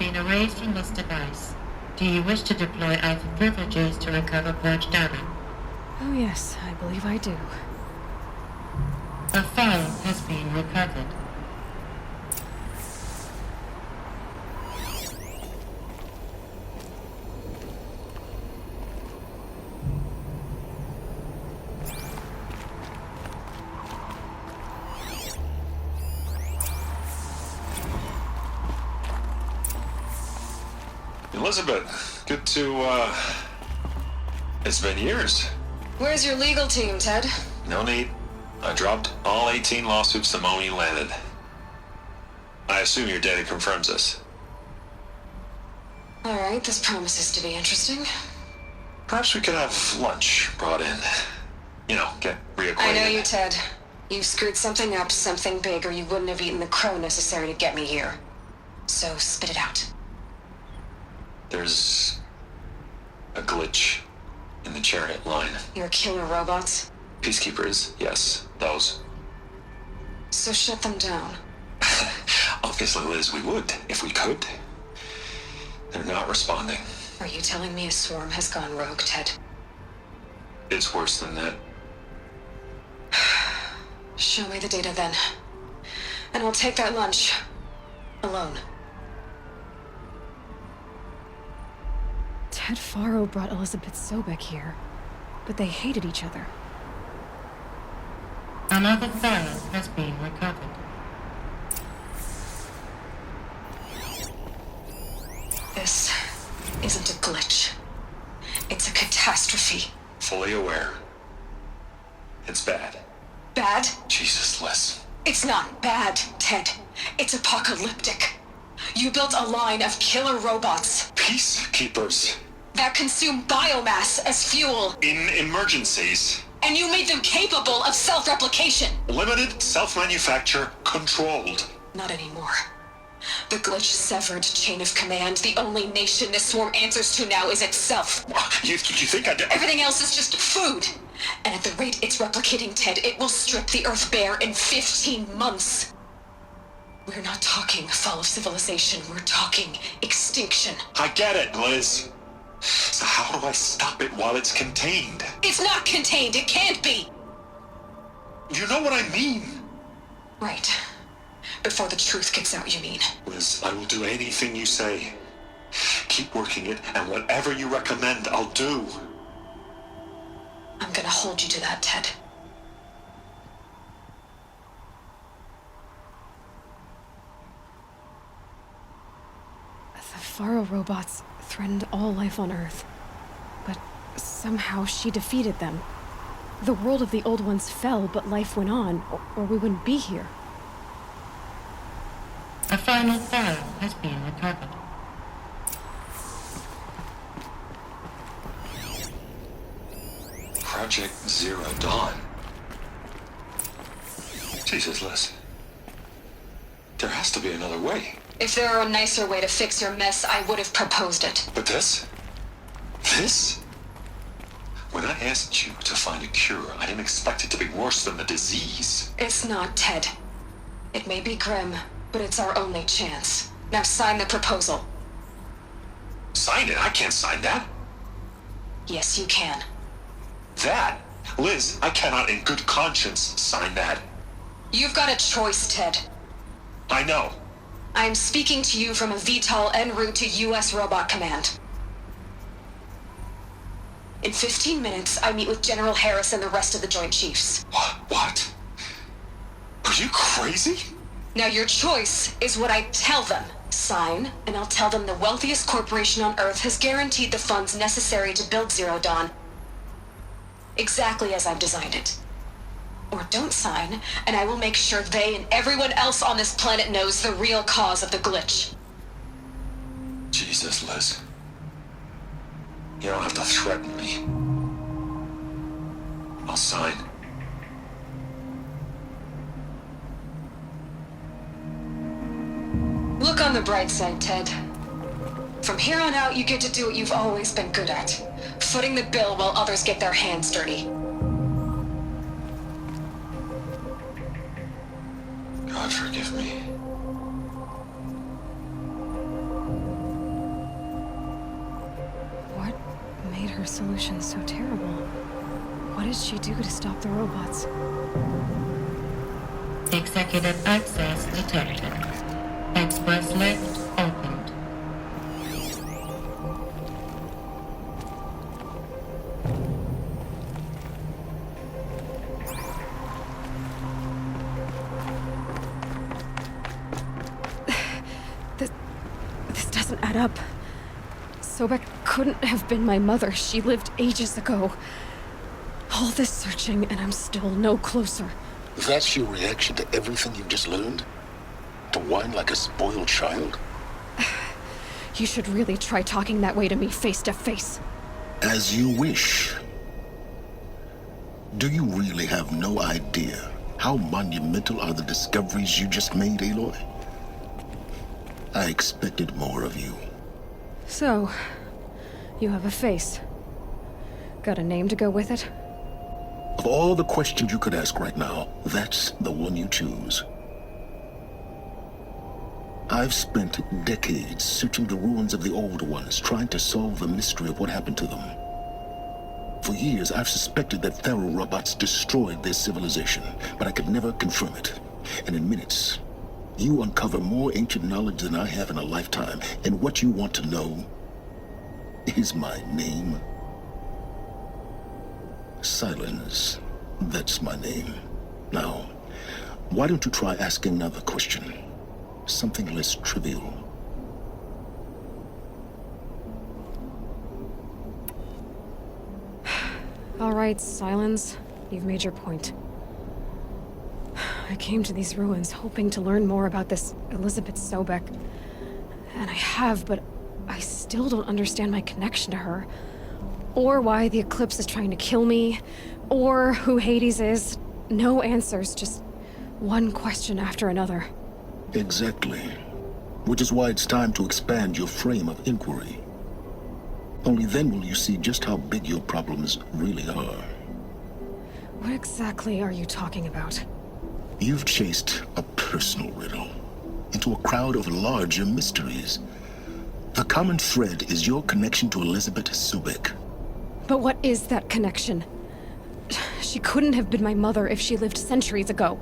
been erased from this device. Do you wish to deploy Alpha privileges to recover purge data? Oh yes, I believe I do. A file has been recovered. Elizabeth, good to, it's been years. Where's your legal team, Ted? No need. I dropped all 18 lawsuits the moment you landed. I assume your data confirms this. Alright, this promises to be interesting. Perhaps we could have lunch brought in. You know, get reacquainted. I know you, Ted. You screwed something up, something big, or you wouldn't have eaten the crow necessary to get me here. So spit it out. There's a glitch in the chariot line. Your killer robots? Peacekeepers, yes, those. So shut them down. Obviously, Liz, we would, if we could. They're not responding. Are you telling me a swarm has gone rogue, Ted? It's worse than that. Show me the data then. And I'll take that lunch. Alone. Ted Faro brought Elizabeth Sobek here, but they hated each other. Another file has been recovered. This isn't a glitch. It's a catastrophe. Fully aware. It's bad. Bad? Jesus, Liz. It's not bad, Ted. It's apocalyptic. You built a line of killer robots Peacekeepers. that consume biomass as fuel, In emergencies. and you made them capable of self-replication. Limited, self-manufacture, controlled. Not anymore. The glitch severed chain of command. The only nation this swarm answers to now is itself. You think I did? Everything else is just food. And at the rate it's replicating, Ted, it will strip the Earth bare in 15 months. We're not talking fall of civilization. We're talking extinction. I get it, Liz. So how do I stop it while it's contained? It's not contained. It can't be. You know what I mean. Right. Before the truth gets out, you mean? Liz, I will do anything you say. Keep working it, and whatever you recommend, I'll do. I'm gonna hold you to that, Ted. The Faro robots threatened all life on Earth, but somehow she defeated them. The world of the Old Ones fell, but life went on, or we wouldn't be here. A final file has been recovered. Project Zero Dawn. Jesus, Liz. There has to be another way. If there were a nicer way to fix your mess, I would have proposed it. But this? This? When I asked you to find a cure, I didn't expect it to be worse than the disease. It's not, Ted. It may be grim, but it's our only chance. Now sign the proposal. Sign it? I can't sign that. Yes, you can. That? Liz, I cannot in good conscience sign that. You've got a choice, Ted. I know. I am speaking to you from a VTOL en route to U.S. Robot Command. In 15 minutes, I meet with General Harris and the rest of the Joint Chiefs. What? Are you crazy? Now your choice is what I tell them. Sign, and I'll tell them the wealthiest corporation on Earth has guaranteed the funds necessary to build Zero Dawn. Exactly as I've designed it. Or don't sign, and I will make sure they and everyone else on this planet knows the real cause of the glitch. Jesus, Liz. You don't have to threaten me. I'll sign. Look on the bright side, Ted. From here on out, you get to do what you've always been good at. Footing the bill while others get their hands dirty. God forgive me. solution so terrible? What did she do to stop the robots? Executive access detected. Express lift opened. This doesn't add up. Sobek couldn't have been my mother. She lived ages ago. All this searching, and I'm still no closer. That's your reaction to everything you've just learned? To whine like a spoiled child? You should really try talking that way to me face to face. As you wish. Do you really have no idea how monumental are the discoveries you just made, Aloy? I expected more of you. So, you have a face. Got a name to go with it? Of all the questions you could ask right now, that's the one you choose. I've spent decades searching the ruins of the old ones, trying to solve the mystery of what happened to them. For years, I've suspected that Faro robots destroyed their civilization, but I could never confirm it. And in minutes, you uncover more ancient knowledge than I have in a lifetime, and what you want to know is my name. Silence. That's my name. Now, why don't you try asking another question? Something less trivial. All right, Silence. You've made your point. I came to these ruins hoping to learn more about this Elizabeth Sobek. And I have, but I still don't understand my connection to her. Or why the Eclipse is trying to kill me. Or who Hades is. No answers, just one question after another. Exactly. Which is why it's time to expand your frame of inquiry. Only then will you see just how big your problems really are. What exactly are you talking about? You've chased a personal riddle into a crowd of larger mysteries. The common thread is your connection to Elizabeth Sobek. But what is that connection? She couldn't have been my mother if she lived centuries ago.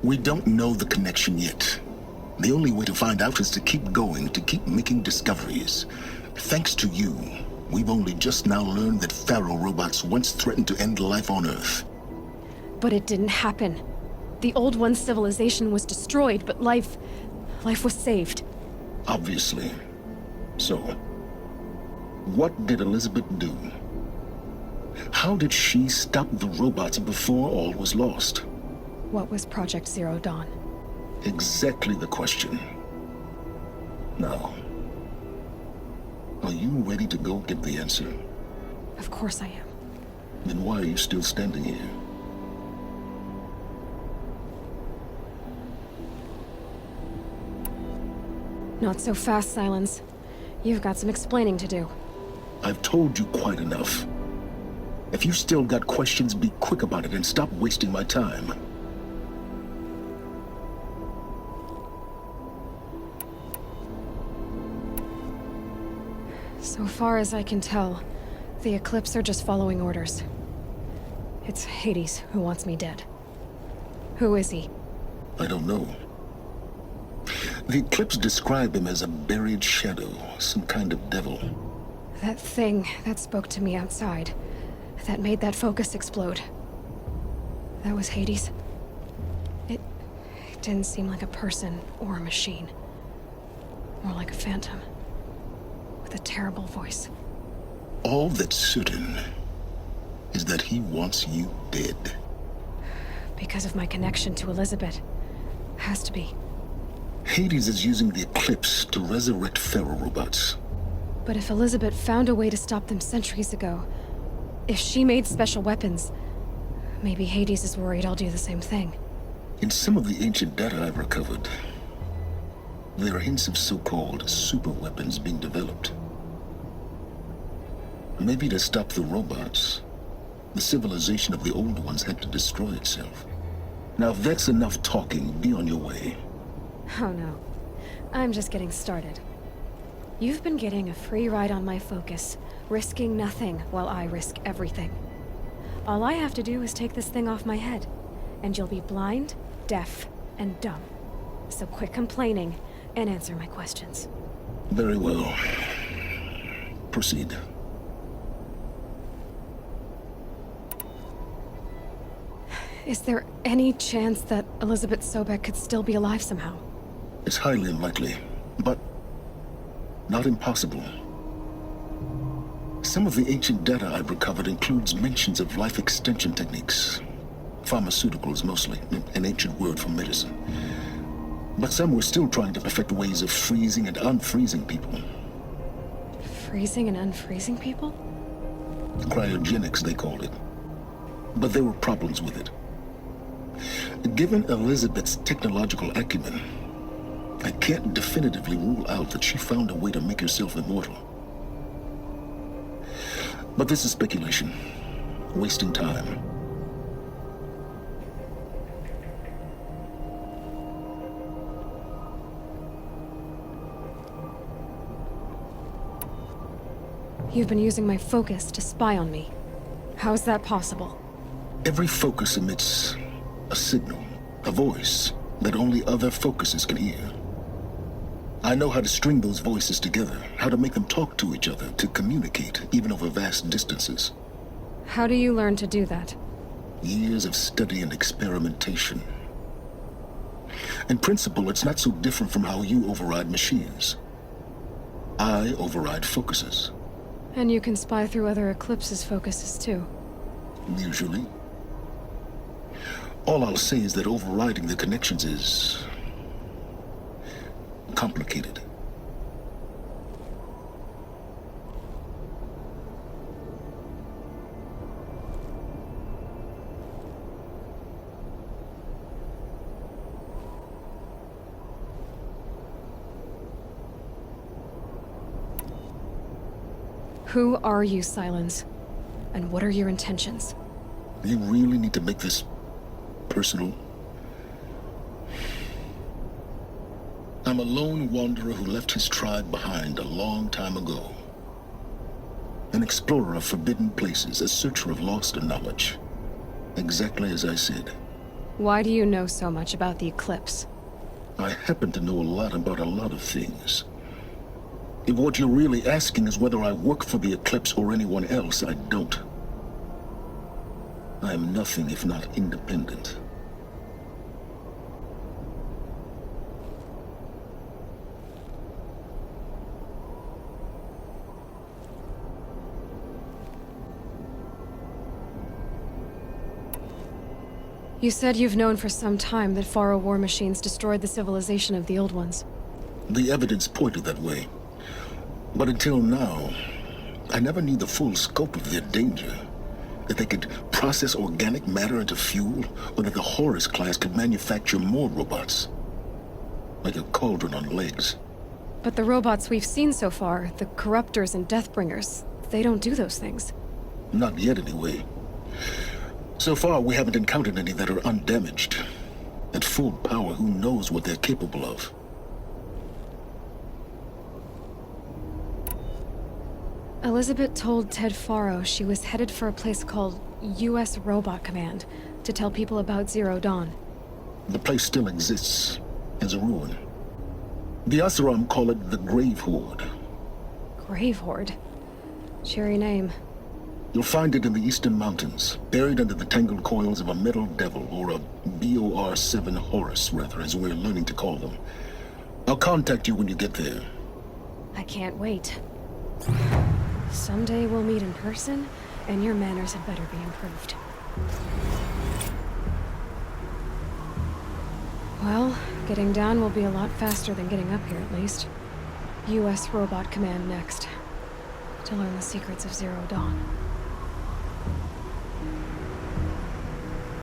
We don't know the connection yet. The only way to find out is to keep going, to keep making discoveries. Thanks to you, we've only just now learned that Faro robots once threatened to end life on Earth. But it didn't happen. The Old One's civilization was destroyed, but life was saved. Obviously. So, what did Elizabeth do? How did she stop the robots before all was lost? What was Project Zero Dawn? Exactly the question. Now, are you ready to go get the answer? Of course I am. Then why are you still standing here? Not so fast, Silence. You've got some explaining to do. I've told you quite enough. If you still got questions, be quick about it and stop wasting my time. So far as I can tell, the Eclipse are just following orders. It's Hades who wants me dead. Who is he? I don't know. The Eclipse describe him as a buried shadow, some kind of devil. That thing that spoke to me outside, that made that focus explode. That was Hades. It didn't seem like a person or a machine. More like a phantom. With a terrible voice. All that's certain is that he wants you dead. Because of my connection to Elizabeth. Has to be. Hades is using the Eclipse to resurrect Faro robots. But if Elizabeth found a way to stop them centuries ago, if she made special weapons, maybe Hades is worried I'll do the same thing. In some of the ancient data I've recovered, there are hints of so-called super weapons being developed. Maybe to stop the robots, the civilization of the old ones had to destroy itself. Now if that's enough talking, be on your way. Oh no. I'm just getting started. You've been getting a free ride on my focus risking nothing while I risk everything. All I have to do is take this thing off my head, and you'll be blind, deaf, and dumb. So quit complaining and answer my questions. Very well. Proceed. Is there any chance that Elizabeth Sobek could still be alive somehow? It's highly unlikely, but not impossible. Some of the ancient data I've recovered includes mentions of life extension techniques. Pharmaceuticals, mostly, an ancient word for medicine. But some were still trying to perfect ways of freezing and unfreezing people. Freezing and unfreezing people? Cryogenics, they called it. But there were problems with it. Given Elizabeth's technological acumen, I can't definitively rule out that she found a way to make herself immortal. But this is speculation, wasting time. You've been using my focus to spy on me. How is that possible? Every focus emits a signal, a voice that only other focuses can hear. I know how to string those voices together, how to make them talk to each other, to communicate, even over vast distances. How do you learn to do that? Years of study and experimentation. In principle, it's not so different from how you override machines. I override focuses. And you can spy through other Eclipse's focuses too. Usually. All I'll say is that overriding the connections is complicated. Who are you, Sylens? And what are your intentions? You really need to make this personal? I'm a lone wanderer who left his tribe behind a long time ago. An explorer of forbidden places, a searcher of lost knowledge. Exactly as I said. Why do you know so much about the Eclipse? I happen to know a lot about a lot of things. If what you're really asking is whether I work for the Eclipse or anyone else, I don't. I am nothing if not independent. You said you've known for some time that Faro war machines destroyed the civilization of the Old Ones. The evidence pointed that way. But until now, I never knew the full scope of their danger. That they could process organic matter into fuel, or that the Horus class could manufacture more robots. Like a cauldron on legs. But the robots we've seen so far, the Corruptors and Deathbringers, they don't do those things. Not yet, anyway. So far, we haven't encountered any that are undamaged. At full power, who knows what they're capable of? Elizabeth told Ted Faro she was headed for a place called U.S. Robot Command to tell people about Zero Dawn. The place still exists, as a ruin. The Oseram call it the Grave Horde. Grave Horde? Cheery name. You'll find it in the Eastern Mountains, buried under the tangled coils of a Metal Devil, or a BOR-7 Horus, rather, as we're learning to call them. I'll contact you when you get there. I can't wait. Someday we'll meet in person, and your manners had better be improved. Well, getting down will be a lot faster than getting up here, at least. U.S. Robot Command next. To learn the secrets of Zero Dawn.